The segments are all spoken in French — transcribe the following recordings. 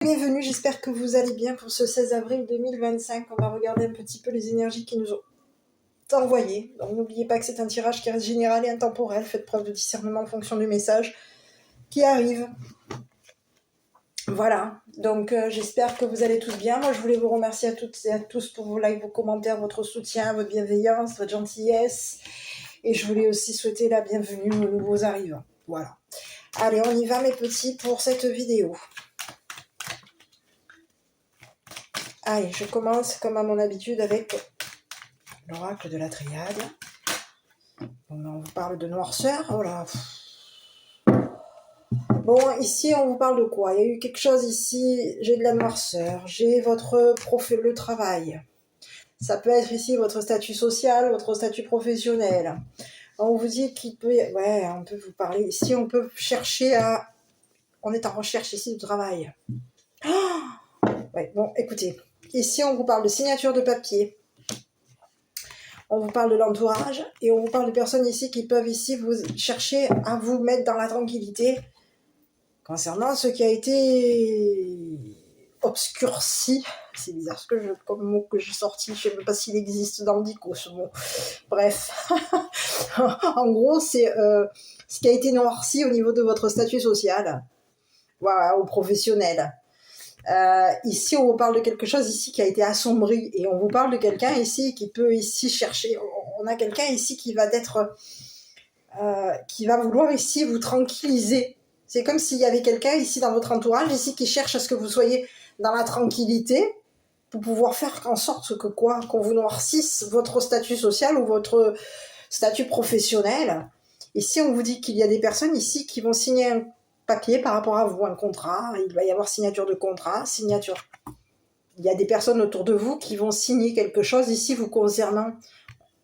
Bienvenue, j'espère que vous allez bien pour ce 16 avril 2025. On va regarder un petit peu les énergies qui nous ont envoyées. Donc n'oubliez pas que c'est un tirage qui reste général et intemporel. Faites preuve de discernement en fonction du message qui arrive. Voilà, donc j'espère que vous allez tous bien. Moi je voulais vous remercier à toutes et à tous pour vos likes, vos commentaires, votre soutien, votre bienveillance, votre gentillesse. Et je voulais aussi souhaiter la bienvenue aux nouveaux arrivants. Voilà. Allez, on y va mes petits pour cette vidéo. Allez, je commence comme à mon habitude avec l'oracle de la triade. Bon, on vous parle de noirceur. Oh là. Bon, ici, on vous parle de quoi? Il y a eu quelque chose ici. J'ai de la noirceur. J'ai votre profil, le travail. Ça peut être ici votre statut social, votre statut professionnel. On vous dit qu'il peut... Ouais, on peut vous parler. Ici, on peut chercher à... On est en recherche ici de travail. Oh ouais, bon, écoutez. Ici, on vous parle de signature de papier. On vous parle de l'entourage et on vous parle de personnes ici qui peuvent ici vous chercher à vous mettre dans la tranquillité concernant ce qui a été obscurci. C'est bizarre comme mot que j'ai sorti, je ne sais même pas s'il existe dans le dico ce mot. Bref, en gros c'est ce qui a été noirci au niveau de votre statut social, voilà, ou professionnel. Ici on vous parle de quelque chose ici qui a été assombri et on vous parle de quelqu'un ici qui peut ici chercher, on a quelqu'un ici qui va qui va vouloir ici vous tranquilliser. C'est comme s'il y avait quelqu'un ici dans votre entourage ici qui cherche à ce que vous soyez dans la tranquillité pour pouvoir faire en sorte qu'on vous noircisse votre statut social ou votre statut professionnel. Ici on vous dit qu'il y a des personnes ici qui vont signer un papier par rapport à vous, un contrat, il va y avoir signature de contrat, signature. Il y a des personnes autour de vous qui vont signer quelque chose ici vous concernant.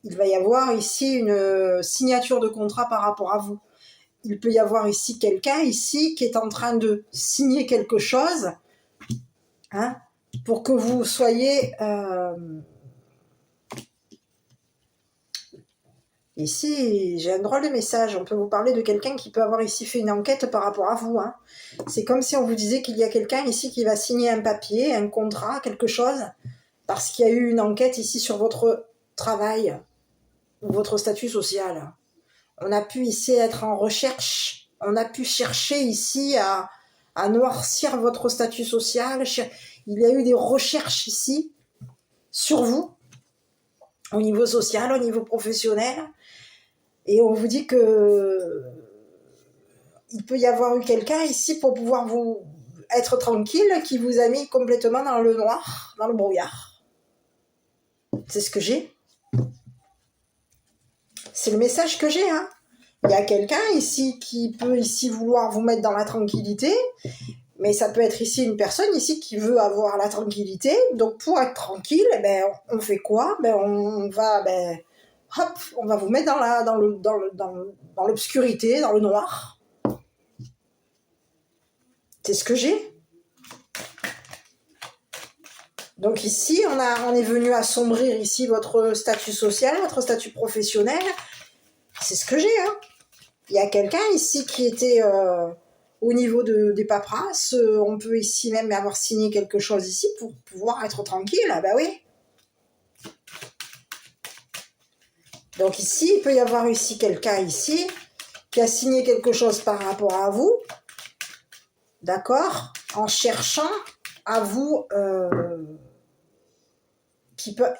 Il va y avoir ici une signature de contrat par rapport à vous. Il peut y avoir ici quelqu'un ici qui est en train de signer quelque chose, hein, pour que vous soyez... Ici, j'ai un drôle de message. On peut vous parler de quelqu'un qui peut avoir ici fait une enquête par rapport à vous. Hein. C'est comme si on vous disait qu'il y a quelqu'un ici qui va signer un papier, un contrat, quelque chose, parce qu'il y a eu une enquête ici sur votre travail ou votre statut social. On a pu ici être en recherche. On a pu chercher ici à noircir votre statut social. Il y a eu des recherches ici sur vous, au niveau social, au niveau professionnel. Et on vous dit que il peut y avoir eu quelqu'un ici pour pouvoir vous être tranquille, qui vous a mis complètement dans le noir, dans le brouillard. C'est ce que j'ai. C'est le message que j'ai. Hein. Il y a quelqu'un ici qui peut ici vouloir vous mettre dans la tranquillité, mais ça peut être ici une personne ici qui veut avoir la tranquillité. Donc pour être tranquille, on fait quoi? On va vous mettre dans l'obscurité, dans le noir. C'est ce que j'ai. Donc ici, on est venu assombrir ici votre statut social, votre statut professionnel. C'est ce que j'ai. Hein. Il y a quelqu'un ici qui était au niveau des paperasses. On peut ici même avoir signé quelque chose ici pour pouvoir être tranquille. Ah bah oui. Donc ici, il peut y avoir ici quelqu'un ici qui a signé quelque chose par rapport à vous. D'accord? En cherchant à vous...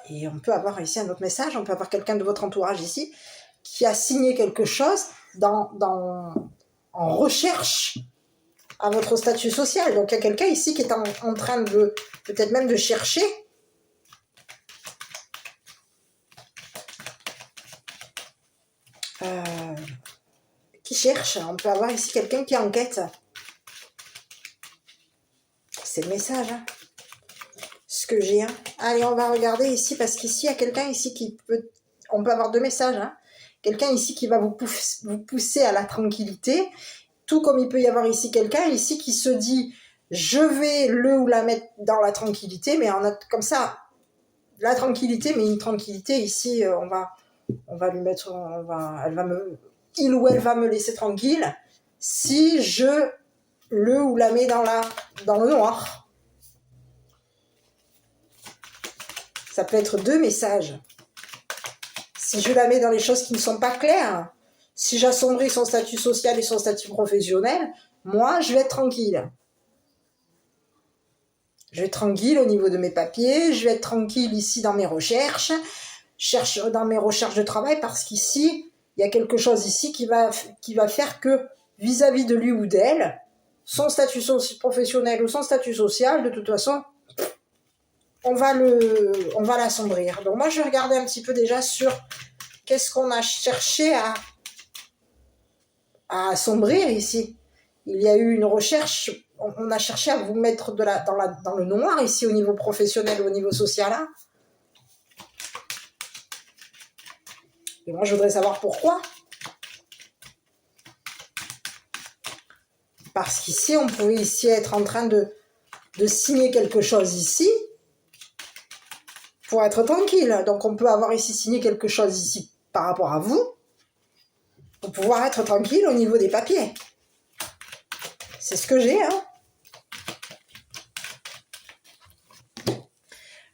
Et on peut avoir ici un autre message, on peut avoir quelqu'un de votre entourage ici qui a signé quelque chose en recherche à votre statut social. Donc il y a quelqu'un ici qui est en train de peut-être même de chercher qui cherche. On peut avoir ici quelqu'un qui est en quête. C'est le message, hein. Ce que j'ai. Hein. Allez, on va regarder ici, parce qu'ici, il y a quelqu'un ici qui peut... On peut avoir deux messages. Hein. Quelqu'un ici qui va vous pousser à la tranquillité, tout comme il peut y avoir ici quelqu'un ici qui se dit « Je vais le ou la mettre dans la tranquillité », mais on a comme ça, la tranquillité, mais une tranquillité ici, on va lui mettre... il ou elle va me laisser tranquille si je le ou la mets dans le noir. Ça peut être 2 messages. Si je la mets dans les choses qui ne sont pas claires, si j'assombris son statut social et son statut professionnel, moi, je vais être tranquille. Je vais être tranquille au niveau de mes papiers, je vais être tranquille ici dans mes recherches, dans mes recherches de travail, parce qu'ici, il y a quelque chose ici qui va faire que vis-à-vis de lui ou d'elle, son statut professionnel ou son statut social, de toute façon, on va l'assombrir. Donc moi, je vais regarder un petit peu déjà sur qu'est-ce qu'on a cherché à assombrir ici. Il y a eu une recherche, on a cherché à vous mettre dans le noir ici au niveau professionnel ou au niveau social. Hein. Et moi, je voudrais savoir pourquoi. Parce qu'ici, on pouvait ici être en train de signer quelque chose ici pour être tranquille. Donc, on peut avoir ici signé quelque chose ici par rapport à vous pour pouvoir être tranquille au niveau des papiers. C'est ce que j'ai, hein.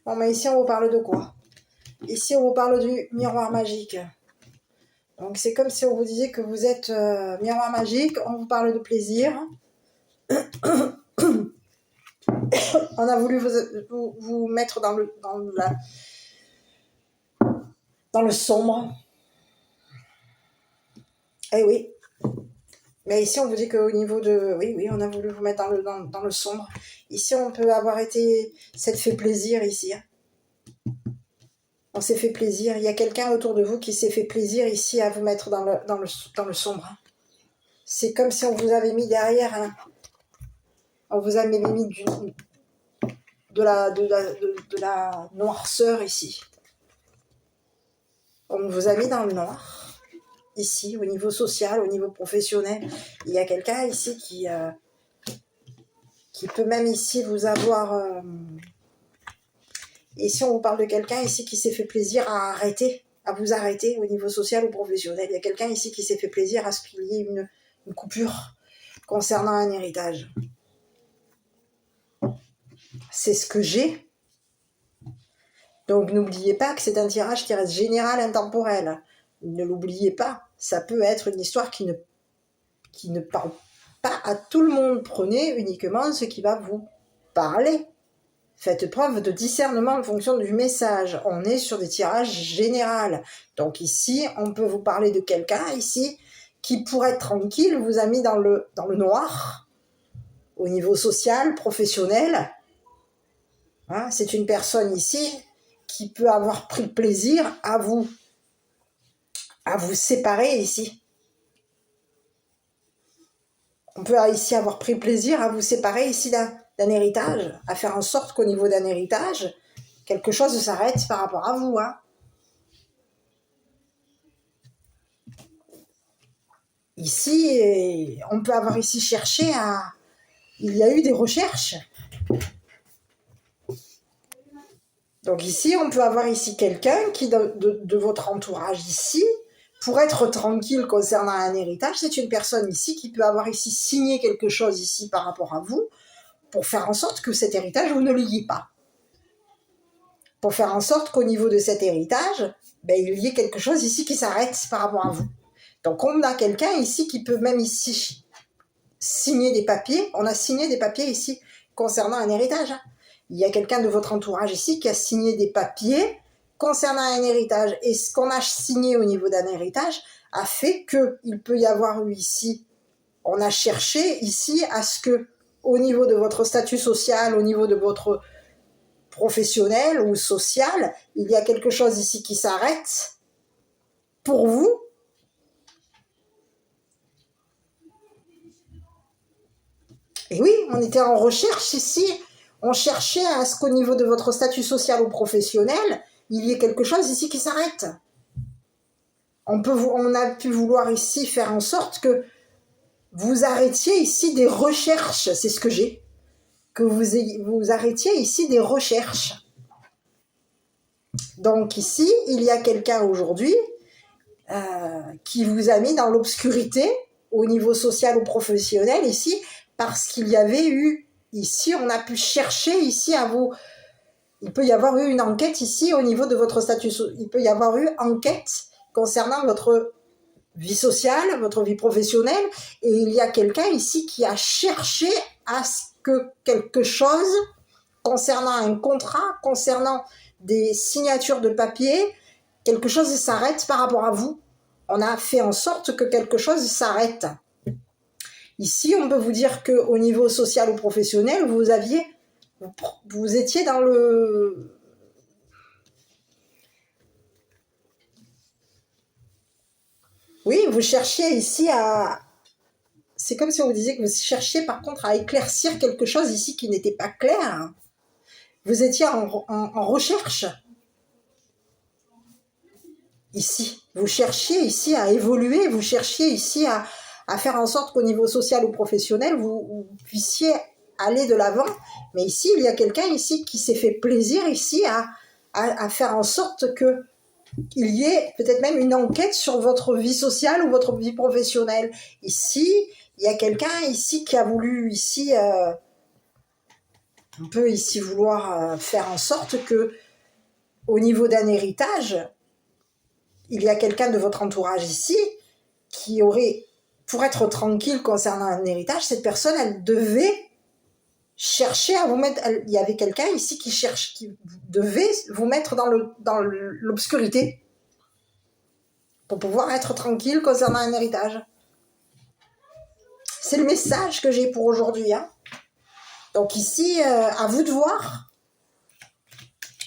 Bon, mais ici, on vous parle de quoi? Ici, on vous parle du miroir magique. Donc, c'est comme si on vous disait que vous êtes miroir magique. On vous parle de plaisir. On a voulu vous mettre dans le sombre. Eh oui. Mais ici, on vous dit qu'au niveau de... Oui, on a voulu vous mettre dans le sombre. Ici, on peut avoir été... s'être fait plaisir ici. On s'est fait plaisir. Il y a quelqu'un autour de vous qui s'est fait plaisir ici à vous mettre dans le sombre. C'est comme si on vous avait mis derrière... Hein. On vous avait mis de la noirceur ici. On vous a mis dans le noir. Ici, au niveau social, au niveau professionnel, il y a quelqu'un ici qui peut même ici vous avoir... Ici, on vous parle de quelqu'un ici qui s'est fait plaisir à vous arrêter au niveau social ou professionnel. Il y a quelqu'un ici qui s'est fait plaisir à ce qu'il y ait une coupure concernant un héritage. C'est ce que j'ai. Donc, n'oubliez pas que c'est un tirage qui reste général, intemporel. Ne l'oubliez pas, ça peut être une histoire qui ne parle pas à tout le monde. Prenez uniquement ce qui va vous parler. Faites preuve de discernement en fonction du message. On est sur des tirages généraux. Donc ici, on peut vous parler de quelqu'un ici qui, pour être tranquille, vous a mis dans le noir au niveau social, professionnel. Hein, c'est une personne ici qui peut avoir pris plaisir à vous séparer ici. On peut ici avoir pris plaisir à vous séparer ici d'un héritage, à faire en sorte qu'au niveau d'un héritage, quelque chose s'arrête par rapport à vous. Hein. Ici, on peut avoir ici cherché à... Il y a eu des recherches. Donc ici, on peut avoir ici quelqu'un qui, de votre entourage ici, pour être tranquille concernant un héritage, c'est une personne ici qui peut avoir ici signé quelque chose ici par rapport à vous, pour faire en sorte que cet héritage, vous ne l'ayez pas. Pour faire en sorte qu'au niveau de cet héritage, il y ait quelque chose ici qui s'arrête par rapport à vous. Donc on a quelqu'un ici qui peut même ici signer des papiers. On a signé des papiers ici concernant un héritage. Il y a quelqu'un de votre entourage ici qui a signé des papiers concernant un héritage. Et ce qu'on a signé au niveau d'un héritage a fait qu'il peut y avoir eu ici, on a cherché ici à ce que, au niveau de votre statut social, au niveau de votre professionnel ou social, il y a quelque chose ici qui s'arrête pour vous. Et oui, on était en recherche ici. On cherchait à ce qu'au niveau de votre statut social ou professionnel, il y ait quelque chose ici qui s'arrête. On a pu vouloir ici faire en sorte que vous arrêtiez ici des recherches. C'est ce que j'ai. Que vous arrêtiez ici des recherches. Donc ici, il y a quelqu'un aujourd'hui qui vous a mis dans l'obscurité au niveau social ou professionnel ici, parce qu'il y avait eu ici, on a pu chercher ici à vous il peut y avoir eu une enquête ici au niveau de votre statut. Il peut y avoir eu enquête concernant votre vie sociale, votre vie professionnelle, et il y a quelqu'un ici qui a cherché à ce que quelque chose concernant un contrat, concernant des signatures de papier, quelque chose s'arrête par rapport à vous. On a fait en sorte que quelque chose s'arrête. Ici, on peut vous dire qu'au niveau social ou professionnel, vous étiez dans le... Oui, vous cherchiez ici à... C'est comme si on vous disait que vous cherchiez par contre à éclaircir quelque chose ici qui n'était pas clair. Vous étiez en recherche. Ici, vous cherchiez ici à évoluer, vous cherchiez ici à faire en sorte qu'au niveau social ou professionnel, vous puissiez aller de l'avant. Mais ici, il y a quelqu'un ici qui s'est fait plaisir ici à faire en sorte que il y ait peut-être même une enquête sur votre vie sociale ou votre vie professionnelle. Ici, il y a quelqu'un ici qui a voulu ici, on peut ici vouloir faire en sorte que au niveau d'un héritage, il y a quelqu'un de votre entourage ici qui aurait, pour être tranquille concernant un héritage, cette personne, elle devait chercher à vous mettre, il y avait quelqu'un ici qui devait vous mettre dans l'obscurité pour pouvoir être tranquille concernant un héritage. C'est le message que j'ai pour aujourd'hui. Hein. Donc ici, à vous de voir.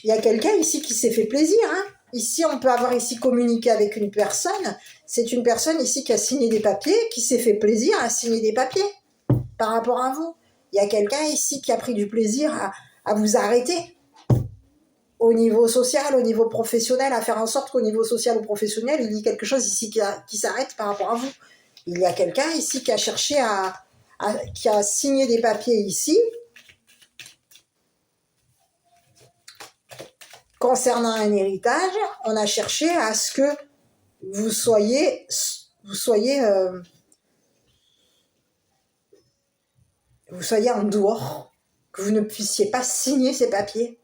Il y a quelqu'un ici qui s'est fait plaisir. Hein. Ici, on peut avoir ici communiqué avec une personne. C'est une personne ici qui a signé des papiers, qui s'est fait plaisir à signer des papiers par rapport à vous. Il y a quelqu'un ici qui a pris du plaisir à vous arrêter au niveau social, au niveau professionnel, à faire en sorte qu'au niveau social ou professionnel, il y ait quelque chose ici qui s'arrête par rapport à vous. Il y a quelqu'un ici qui a cherché qui a signé des papiers ici concernant un héritage. On a cherché à ce que vous soyez en dehors, que vous ne puissiez pas signer ces papiers.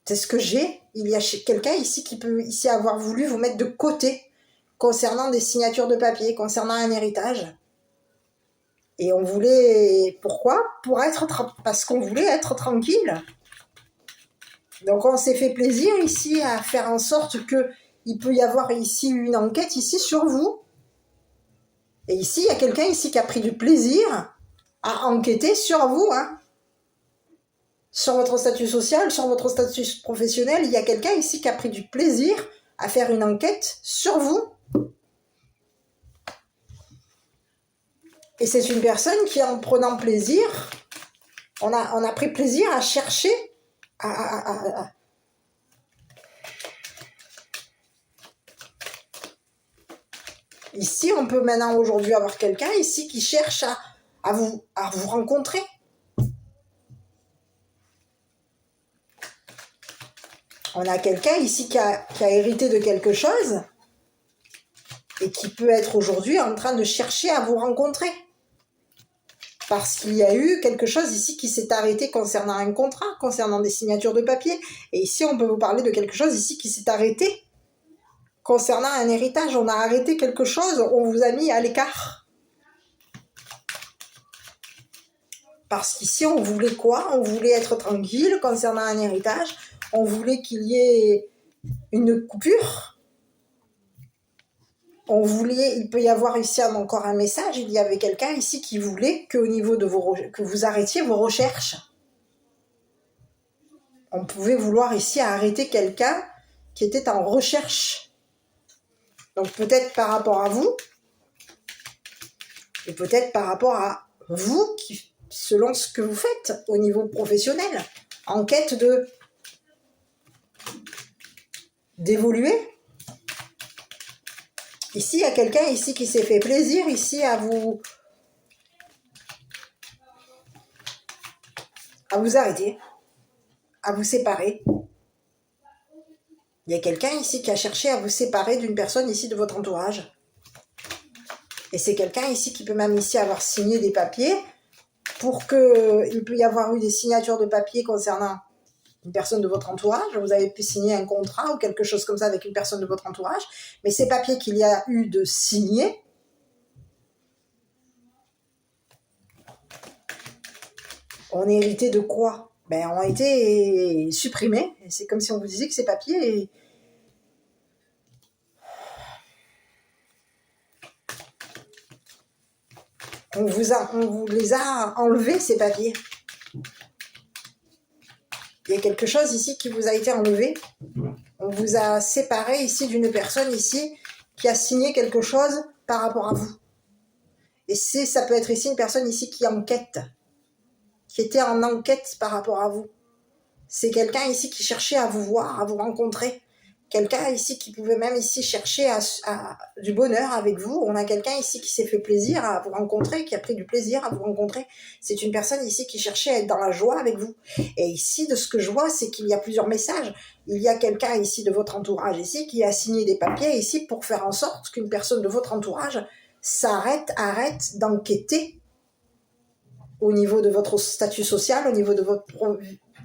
C'est ce que j'ai. Il y a quelqu'un ici qui peut ici avoir voulu vous mettre de côté concernant des signatures de papier, concernant un héritage. Et on voulait... Pourquoi ? Parce qu'on voulait être tranquille. Donc on s'est fait plaisir ici à faire en sorte qu'il peut y avoir ici une enquête ici sur vous. Et ici, il y a quelqu'un ici qui a pris du plaisir à enquêter sur vous, hein. Sur votre statut social, sur votre statut professionnel, il y a quelqu'un ici qui a pris du plaisir à faire une enquête sur vous. Et c'est une personne qui, en prenant plaisir, on a pris plaisir à chercher Ici, on peut maintenant aujourd'hui avoir quelqu'un ici qui cherche à vous rencontrer. On a quelqu'un ici qui a hérité de quelque chose et qui peut être aujourd'hui en train de chercher à vous rencontrer. Parce qu'il y a eu quelque chose ici qui s'est arrêté concernant un contrat, concernant des signatures de papier. Et ici, on peut vous parler de quelque chose ici qui s'est arrêté concernant un héritage. On a arrêté quelque chose, on vous a mis à l'écart. Parce qu'ici, on voulait quoi ? On voulait être tranquille concernant un héritage. On voulait qu'il y ait une coupure. Il peut y avoir ici encore un message. Il y avait quelqu'un ici qui voulait qu'au niveau de que vous arrêtiez vos recherches. On pouvait vouloir ici arrêter quelqu'un qui était en recherche. Donc peut-être par rapport à vous, et peut-être par rapport à vous, selon ce que vous faites au niveau professionnel, en quête d'évoluer. Ici, il y a quelqu'un ici qui s'est fait plaisir ici à vous arrêter, à vous séparer. Il y a quelqu'un ici qui a cherché à vous séparer d'une personne ici de votre entourage. Et c'est quelqu'un ici qui peut même ici avoir signé des papiers pour qu'il peut y avoir eu des signatures de papiers concernant une personne de votre entourage, vous avez pu signer un contrat ou quelque chose comme ça avec une personne de votre entourage, mais ces papiers qu'il y a eu de signés, ont hérité de quoi? Ont été supprimés. Et c'est comme si on vous disait que ces papiers... On vous les a enlevés, ces papiers. Il y a quelque chose ici qui vous a été enlevé. On vous a séparé ici d'une personne ici qui a signé quelque chose par rapport à vous. Et ça peut être ici une personne ici qui enquête, qui était en enquête par rapport à vous. C'est quelqu'un ici qui cherchait à vous voir, à vous rencontrer. Quelqu'un ici qui pouvait même ici chercher du bonheur avec vous. On a quelqu'un ici qui s'est fait plaisir à vous rencontrer, qui a pris du plaisir à vous rencontrer. C'est une personne ici qui cherchait à être dans la joie avec vous. Et ici, de ce que je vois, c'est qu'il y a plusieurs messages. Il y a quelqu'un ici de votre entourage ici qui a signé des papiers ici pour faire en sorte qu'une personne de votre entourage arrête d'enquêter au niveau de votre statut social, au niveau de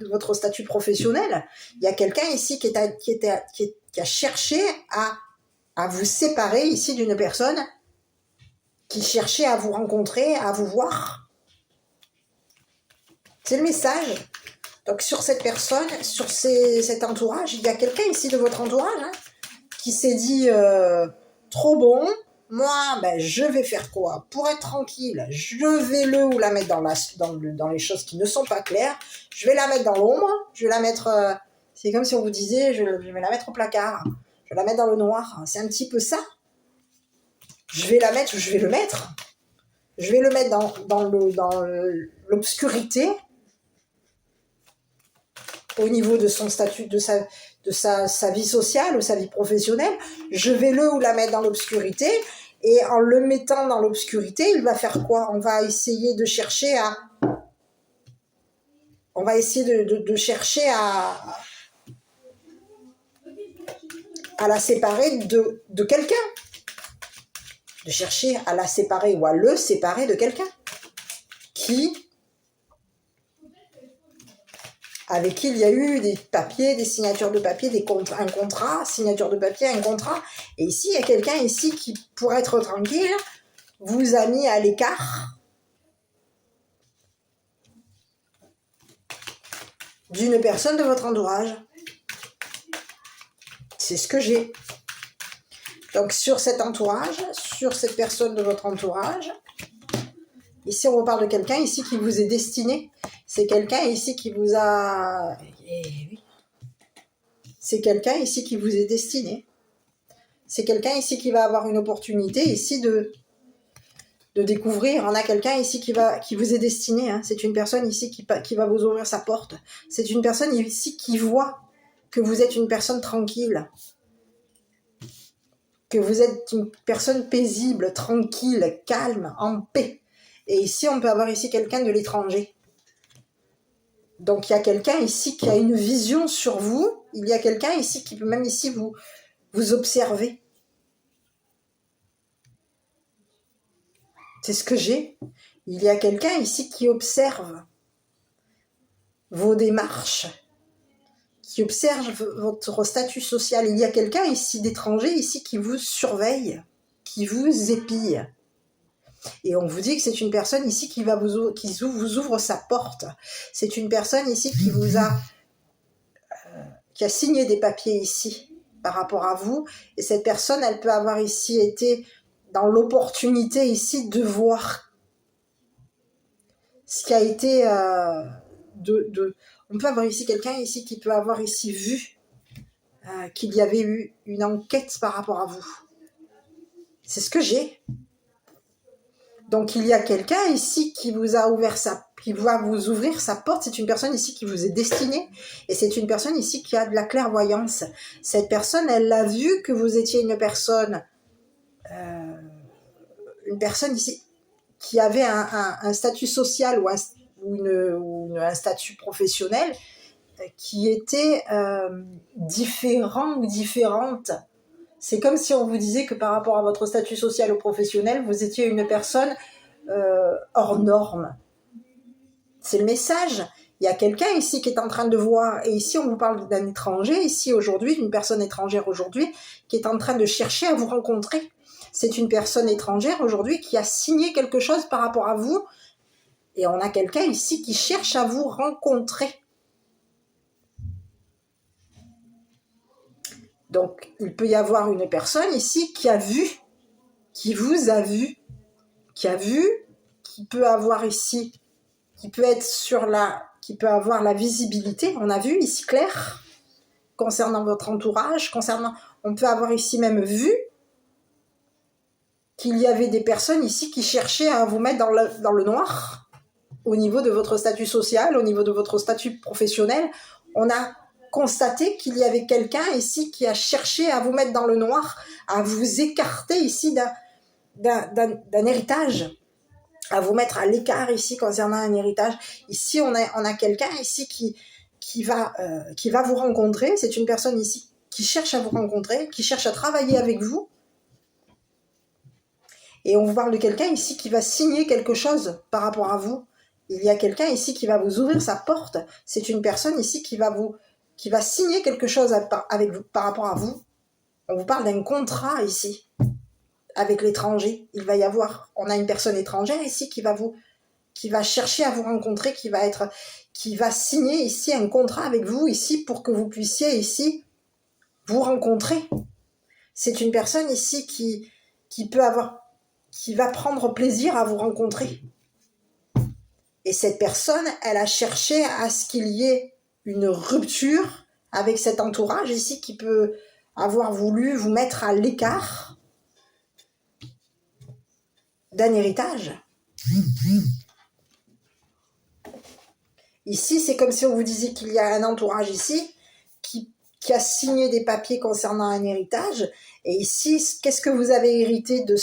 votre statut professionnel. Il y a quelqu'un ici qui a cherché à vous séparer ici d'une personne qui cherchait à vous rencontrer, à vous voir. C'est le message. Donc sur cette personne, sur cet entourage, il y a quelqu'un ici de votre entourage qui s'est dit trop bon. Moi, je vais faire quoi? Pour être tranquille, je vais la mettre dans les choses qui ne sont pas claires. Je vais la mettre dans l'ombre. Je vais la mettre... c'est comme si on vous disait, je vais la mettre au placard. Je vais la mettre dans le noir. C'est un petit peu ça. Je vais la mettre où je vais le mettre. Je vais le mettre dans l'obscurité au niveau de son statut, de sa vie sociale ou sa vie professionnelle. Je vais la mettre dans l'obscurité, et en le mettant dans l'obscurité, il va faire quoi? On va essayer de chercher à la séparer de quelqu'un, de chercher à la séparer ou à le séparer de quelqu'un avec qui il y a eu des papiers, des signatures de papier, un contrat, signature de papier, un contrat. Et ici, il y a quelqu'un ici qui, pour être tranquille, vous a mis à l'écart d'une personne de votre entourage. C'est ce que j'ai. Donc, sur cet entourage, sur cette personne de votre entourage, ici, on reparle de quelqu'un ici qui vous est destiné. C'est quelqu'un ici qui vous a... C'est quelqu'un ici qui vous est destiné. C'est quelqu'un ici qui va avoir une opportunité ici de découvrir. On a quelqu'un ici qui vous est destiné. C'est une personne ici qui va vous ouvrir sa porte. C'est une personne ici qui voit que vous êtes une personne tranquille. Que vous êtes une personne paisible, tranquille, calme, en paix. Et ici, on peut avoir ici quelqu'un de l'étranger. Donc, il y a quelqu'un ici qui a une vision sur vous. Il y a quelqu'un ici qui peut même ici vous observer. C'est ce que j'ai. Il y a quelqu'un ici qui observe vos démarches, qui observe votre statut social. Il y a quelqu'un ici d'étranger ici qui vous surveille, qui vous épille. Et on vous dit que c'est une personne ici qui vous ouvre sa porte. C'est une personne ici qui a signé des papiers ici par rapport à vous. Et cette personne, elle peut avoir ici été dans l'opportunité ici de voir ce qui a été on peut avoir ici quelqu'un ici qui peut avoir ici vu qu'il y avait eu une enquête par rapport à vous. C'est ce que j'ai. Donc, il y a quelqu'un ici qui va vous ouvrir sa porte. C'est une personne ici qui vous est destinée. Et c'est une personne ici qui a de la clairvoyance. Cette personne, elle a vu que vous étiez une personne ici qui avait un statut social ou un statut professionnel qui était différent ou différente. C'est comme si on vous disait que par rapport à votre statut social ou professionnel, vous étiez une personne hors norme. C'est le message. Il y a quelqu'un ici qui est en train de voir, et ici on vous parle d'un étranger, ici aujourd'hui, une personne étrangère aujourd'hui, qui est en train de chercher à vous rencontrer. C'est une personne étrangère aujourd'hui qui a signé quelque chose par rapport à vous, et on a quelqu'un ici qui cherche à vous rencontrer. Donc, il peut y avoir une personne ici qui a vu, qui vous a vu, qui peut avoir ici, qui peut être qui peut avoir la visibilité, on a vu ici clair, concernant votre entourage, on peut avoir ici même vu qu'il y avait des personnes ici qui cherchaient à vous mettre dans le noir, au niveau de votre statut social, au niveau de votre statut professionnel. On a constaté qu'il y avait quelqu'un ici qui a cherché à vous mettre dans le noir, à vous écarter ici d'un héritage, à vous mettre à l'écart ici concernant un héritage. Ici, on a quelqu'un ici qui va vous rencontrer. C'est une personne ici qui cherche à vous rencontrer, qui cherche à travailler avec vous. Et on vous parle de quelqu'un ici qui va signer quelque chose par rapport à vous. Il y a quelqu'un ici qui va vous ouvrir sa porte. C'est une personne ici qui va signer quelque chose avec vous, par rapport à vous. On vous parle d'un contrat ici avec l'étranger. On a une personne étrangère ici qui va chercher à vous rencontrer, qui va signer ici un contrat avec vous ici pour que vous puissiez ici vous rencontrer. C'est une personne ici qui va prendre plaisir à vous rencontrer. Et cette personne, elle a cherché à ce qu'il y ait une rupture avec cet entourage ici qui peut avoir voulu vous mettre à l'écart d'un héritage. Ici, c'est comme si on vous disait qu'il y a un entourage ici qui a signé des papiers concernant un héritage. Et ici, qu'est-ce que vous avez hérité de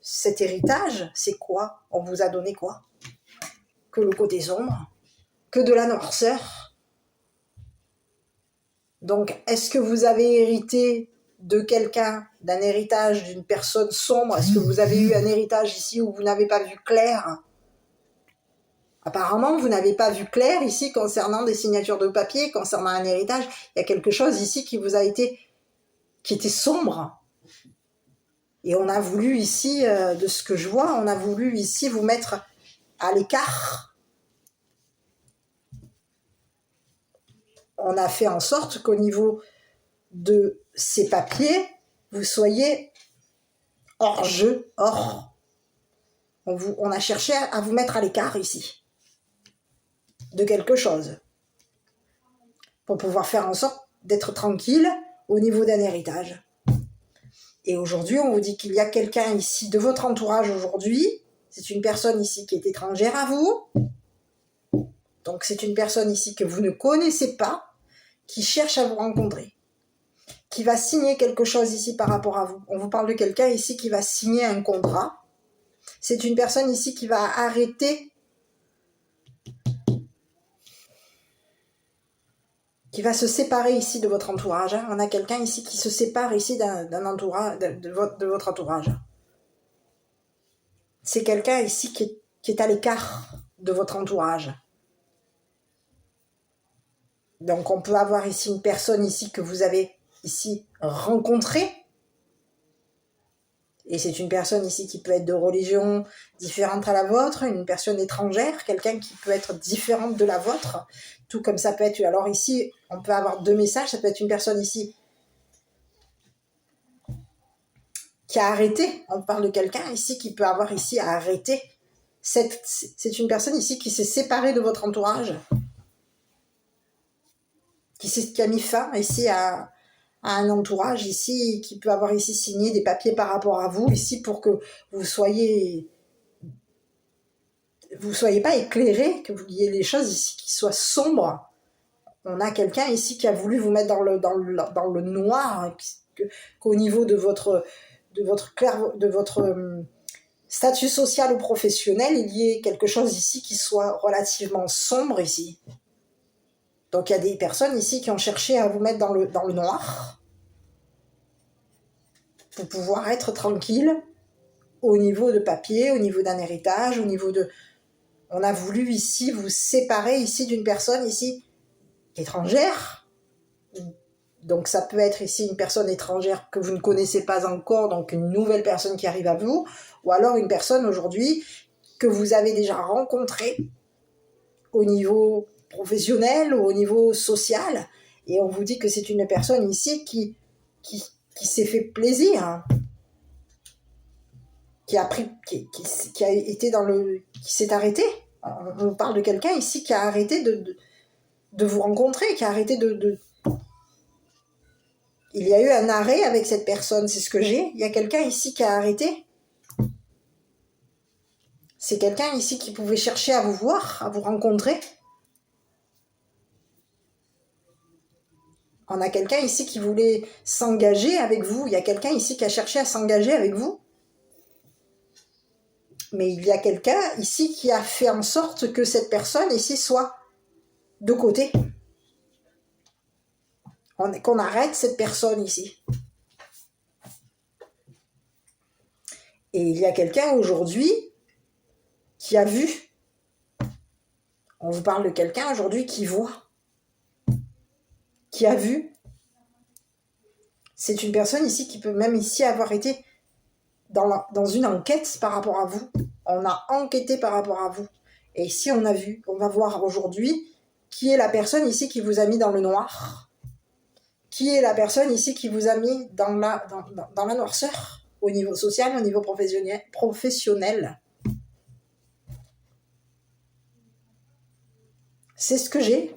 cet héritage? C'est quoi? On vous a donné quoi? Que le côté sombre? Que de la noirceur? Donc, est-ce que vous avez hérité de quelqu'un, d'un héritage, d'une personne sombre? Est-ce que vous avez eu un héritage ici où vous n'avez pas vu clair? Apparemment, vous n'avez pas vu clair ici concernant des signatures de papier, concernant un héritage. Il y a quelque chose ici qui était sombre. Et on a voulu ici, de ce que je vois, on a voulu ici vous mettre à l'écart. On a fait en sorte qu'au niveau de ces papiers, vous soyez hors jeu, on a cherché à vous mettre à l'écart ici de quelque chose pour pouvoir faire en sorte d'être tranquille au niveau d'un héritage. Et aujourd'hui, on vous dit qu'il y a quelqu'un ici de votre entourage aujourd'hui. C'est une personne ici qui est étrangère à vous. Donc c'est une personne ici que vous ne connaissez pas, qui cherche à vous rencontrer, qui va signer quelque chose ici par rapport à vous. On vous parle de quelqu'un ici qui va signer un contrat. C'est une personne ici qui va arrêter, qui va se séparer ici de votre entourage. On a quelqu'un ici qui se sépare ici d'un entourage, de votre entourage. C'est quelqu'un ici qui est à l'écart de votre entourage. Donc on peut avoir ici une personne ici que vous avez ici rencontrée. Et c'est une personne ici qui peut être de religion différente à la vôtre, une personne étrangère, quelqu'un qui peut être différente de la vôtre, tout comme ça peut être... Alors ici, on peut avoir deux messages, ça peut être une personne ici qui a arrêté, on parle de quelqu'un ici qui peut avoir ici à arrêter. C'est une personne ici qui s'est séparée de votre entourage, qui a mis fin ici à un entourage ici, qui peut avoir ici signé des papiers par rapport à vous, ici pour que vous soyez pas éclairé, que vous ayez les choses ici qui soient sombres. On a quelqu'un ici qui a voulu vous mettre dans le noir, qu'au niveau de votre statut social ou professionnel, il y ait quelque chose ici qui soit relativement sombre ici. Donc il y a des personnes ici qui ont cherché à vous mettre dans le noir pour pouvoir être tranquille au niveau de papier, au niveau d'un héritage, au niveau de On a voulu ici vous séparer ici d'une personne ici étrangère. Donc ça peut être ici une personne étrangère que vous ne connaissez pas encore, donc une nouvelle personne qui arrive à vous, ou alors une personne aujourd'hui que vous avez déjà rencontrée au niveau professionnel ou au niveau social, et on vous dit que c'est une personne ici qui s'est fait plaisir, hein, qui a été qui s'est arrêté. On parle de quelqu'un ici qui a arrêté de vous rencontrer, qui a arrêté Il y a eu un arrêt avec cette personne, c'est ce que j'ai. Il y a quelqu'un ici qui a arrêté. C'est quelqu'un ici qui pouvait chercher à vous voir, à vous rencontrer. On a quelqu'un ici qui voulait s'engager avec vous. Il y a quelqu'un ici qui a cherché à s'engager avec vous. Mais il y a quelqu'un ici qui a fait en sorte que cette personne ici soit de côté. Qu'on arrête cette personne ici. Et il y a quelqu'un aujourd'hui qui a vu. On vous parle de quelqu'un aujourd'hui qui voit. Qui a vu. C'est une personne ici qui peut même ici avoir été dans une enquête par rapport à vous. On a enquêté par rapport à vous. Et ici, on a vu, on va voir aujourd'hui qui est la personne ici qui vous a mis dans le noir. Qui est la personne ici qui vous a mis dans la noirceur, au niveau social, au niveau professionnel. C'est ce que j'ai.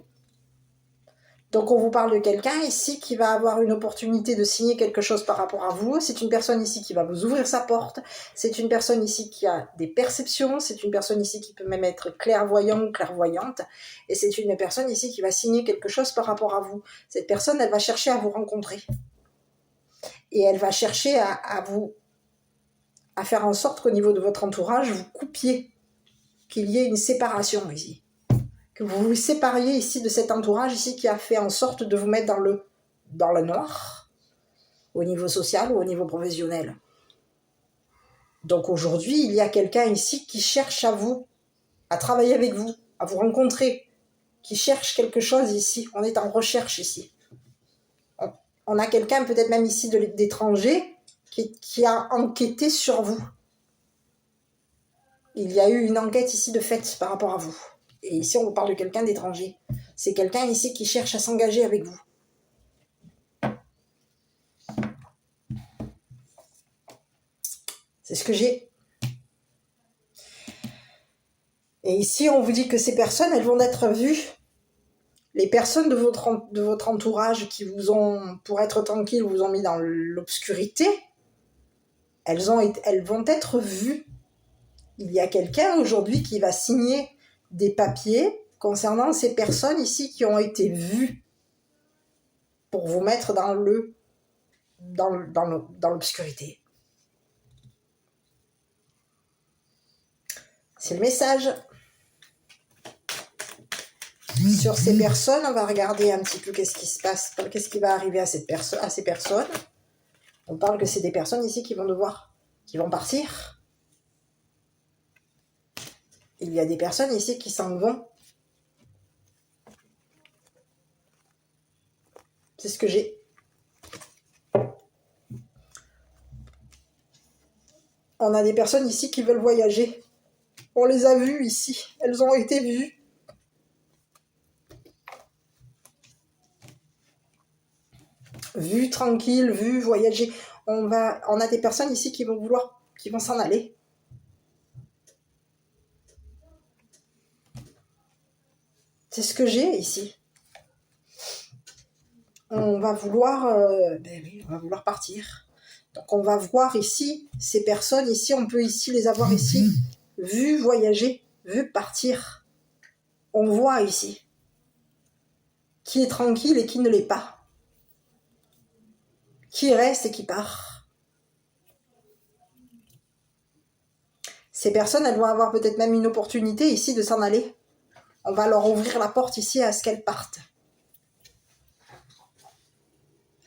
Donc on vous parle de quelqu'un ici qui va avoir une opportunité de signer quelque chose par rapport à vous. C'est une personne ici qui va vous ouvrir sa porte. C'est une personne ici qui a des perceptions. C'est une personne ici qui peut même être clairvoyant ou clairvoyante. Et c'est une personne ici qui va signer quelque chose par rapport à vous. Cette personne, elle va chercher à vous rencontrer. Et elle va chercher à faire en sorte qu'au niveau de votre entourage, vous coupiez, qu'il y ait une séparation ici. Que vous vous sépariez ici de cet entourage ici qui a fait en sorte de vous mettre dans le noir, au niveau social ou au niveau professionnel. Donc aujourd'hui, il y a quelqu'un ici qui cherche à travailler avec vous, à vous rencontrer, qui cherche quelque chose ici. On est en recherche ici. On a quelqu'un peut-être même ici d'étranger qui a enquêté sur vous. Il y a eu une enquête ici de fait par rapport à vous. Et ici, on vous parle de quelqu'un d'étranger. C'est quelqu'un ici qui cherche à s'engager avec vous. C'est ce que j'ai. Et ici, on vous dit que ces personnes, elles vont être vues. Les personnes de votre entourage qui vous ont, pour être tranquille, vous ont mis dans l'obscurité, elles vont être vues. Il y a quelqu'un aujourd'hui qui va signer des papiers concernant ces personnes ici qui ont été vues pour vous mettre dans l'obscurité. C'est le message. Sur ces personnes, on va regarder un petit peu qu'est-ce qui se passe, qu'est-ce qui va arriver à ces personnes. On parle que c'est des personnes ici qui vont partir. Il y a des personnes ici qui s'en vont. C'est ce que j'ai. On a des personnes ici qui veulent voyager. On les a vues ici. Elles ont été vues. Vues tranquilles, vues voyager. On a des personnes ici qui vont s'en aller. C'est ce que j'ai ici. On va vouloir partir. Donc on va voir ici, ces personnes ici, on peut ici les avoir ici, vues voyager, vues partir. On voit ici qui est tranquille et qui ne l'est pas. Qui reste et qui part. Ces personnes, elles vont avoir peut-être même une opportunité ici de s'en aller. On va leur ouvrir la porte ici à ce qu'elles partent.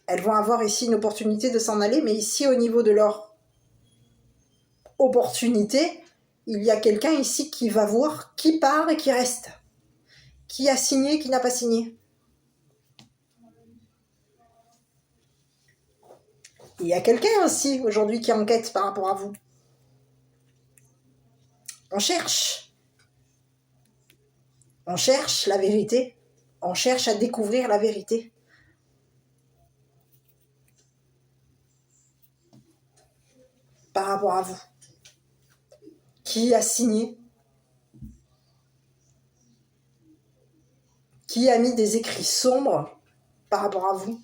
Elles vont avoir ici une opportunité de s'en aller, mais ici, au niveau de leur opportunité, il y a quelqu'un ici qui va voir qui part et qui reste. Qui a signé, qui n'a pas signé. Il y a quelqu'un aussi aujourd'hui qui enquête par rapport à vous. On cherche. On cherche la vérité. On cherche à découvrir la vérité. Par rapport à vous. Qui a signé? Qui a mis des écrits sombres par rapport à vous?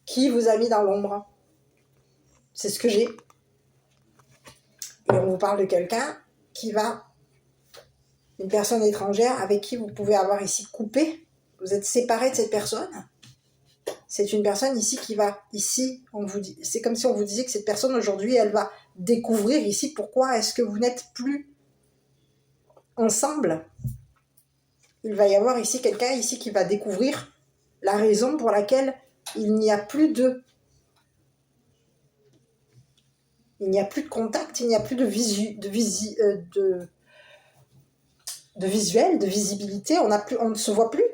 Qui vous a mis dans l'ombre? C'est ce que j'ai. Et on vous parle de quelqu'un qui va, une personne étrangère avec qui vous pouvez avoir ici coupé. Vous êtes séparé de cette personne. C'est une personne ici qui va, ici, on vous dit, c'est comme si on vous disait que cette personne aujourd'hui, elle va découvrir ici pourquoi est-ce que vous n'êtes plus ensemble. Il va y avoir ici quelqu'un ici qui va découvrir la raison pour laquelle il n'y a plus de contact, il n'y a plus de visuel, de visibilité, on ne se voit plus.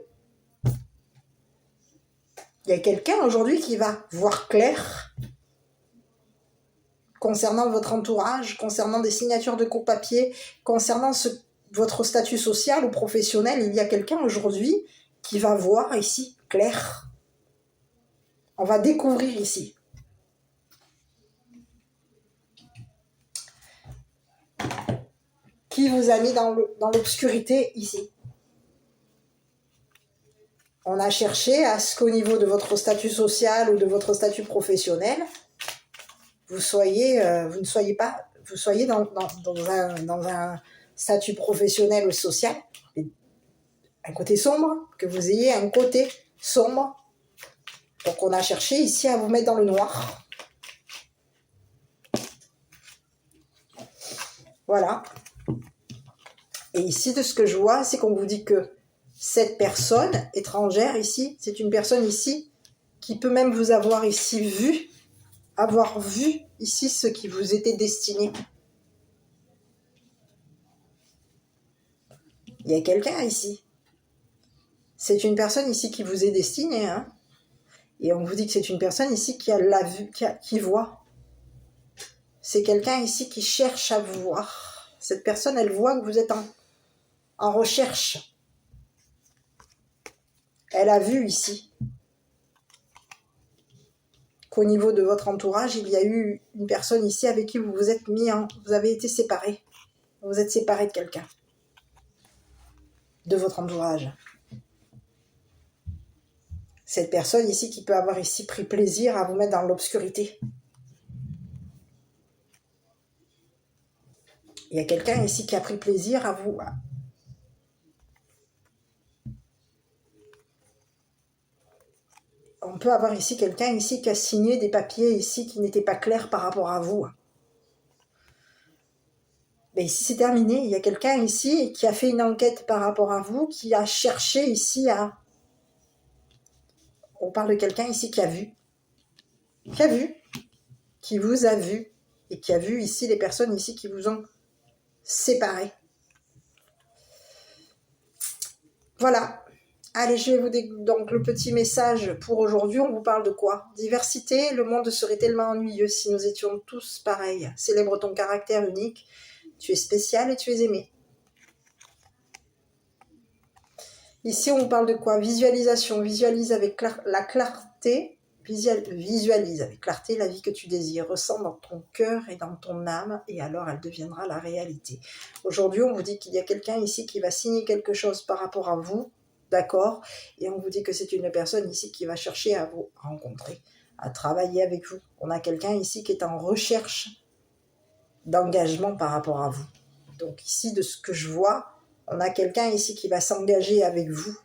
Il y a quelqu'un aujourd'hui qui va voir clair concernant votre entourage, concernant des signatures de copapier, concernant votre statut social ou professionnel. Il y a quelqu'un aujourd'hui qui va voir ici clair. On va découvrir ici. Qui vous a mis dans l'obscurité ici. On a cherché à ce qu'au niveau de votre statut social ou de votre statut professionnel, vous soyez dans un statut professionnel ou social, un côté sombre, que vous ayez un côté sombre. Donc on a cherché ici à vous mettre dans le noir. Voilà. Et ici, de ce que je vois, c'est qu'on vous dit que cette personne étrangère ici, c'est une personne ici qui peut même vous avoir ici vu, avoir vu ici ce qui vous était destiné. Il y a quelqu'un ici. C'est une personne ici qui vous est destinée, hein. Et on vous dit que c'est une personne ici qui a la vue, qui voit. C'est quelqu'un ici qui cherche à vous voir. Cette personne, elle voit que vous êtes en recherche. Elle a vu ici qu'au niveau de votre entourage, il y a eu une personne ici avec qui vous vous êtes vous avez été séparés. Vous êtes séparés de quelqu'un. De votre entourage. Cette personne ici qui peut avoir ici pris plaisir à vous mettre dans l'obscurité. Il y a quelqu'un ici qui a pris plaisir à vous... On peut avoir ici quelqu'un ici qui a signé des papiers ici qui n'étaient pas clairs par rapport à vous. Mais ici c'est terminé. Il y a quelqu'un ici qui a fait une enquête par rapport à vous, qui a cherché ici à... On parle de quelqu'un ici qui a vu, qui vous a vu, et qui a vu ici les personnes ici qui vous ont séparés. Voilà. Allez, je vais vous dire donc le petit message pour aujourd'hui. On vous parle de quoi? Diversité, le monde serait tellement ennuyeux si nous étions tous pareils. Célèbre ton caractère unique. Tu es spécial et tu es aimé. Ici, on vous parle de quoi? Visualisation. Visualise avec la clarté. Visualise avec clarté la vie que tu désires. Ressens dans ton cœur et dans ton âme et alors elle deviendra la réalité. Aujourd'hui, on vous dit qu'il y a quelqu'un ici qui va signer quelque chose par rapport à vous. D'accord? Et on vous dit que c'est une personne ici qui va chercher à vous rencontrer, à travailler avec vous. On a quelqu'un ici qui est en recherche d'engagement par rapport à vous. Donc ici, de ce que je vois, on a quelqu'un ici qui va s'engager avec vous.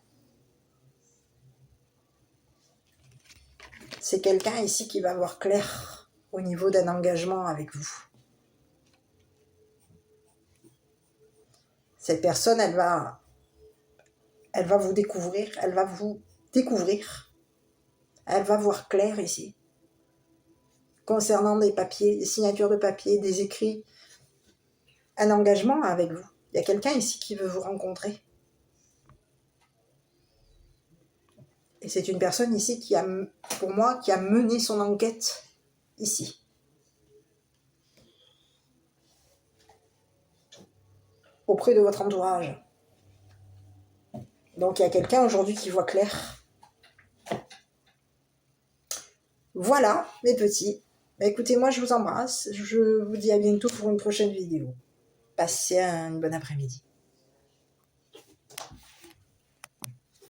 C'est quelqu'un ici qui va voir clair au niveau d'un engagement avec vous. Cette personne, elle va vous découvrir, elle va voir clair ici. Concernant des papiers, des signatures de papier, des écrits, un engagement avec vous. Il y a quelqu'un ici qui veut vous rencontrer. Et c'est une personne ici qui a, pour moi, qui a mené son enquête ici. Auprès de votre entourage. Donc il y a quelqu'un aujourd'hui qui voit clair. Voilà, mes petits. Écoutez, moi je vous embrasse. Je vous dis à bientôt pour une prochaine vidéo. Passez un bon après-midi.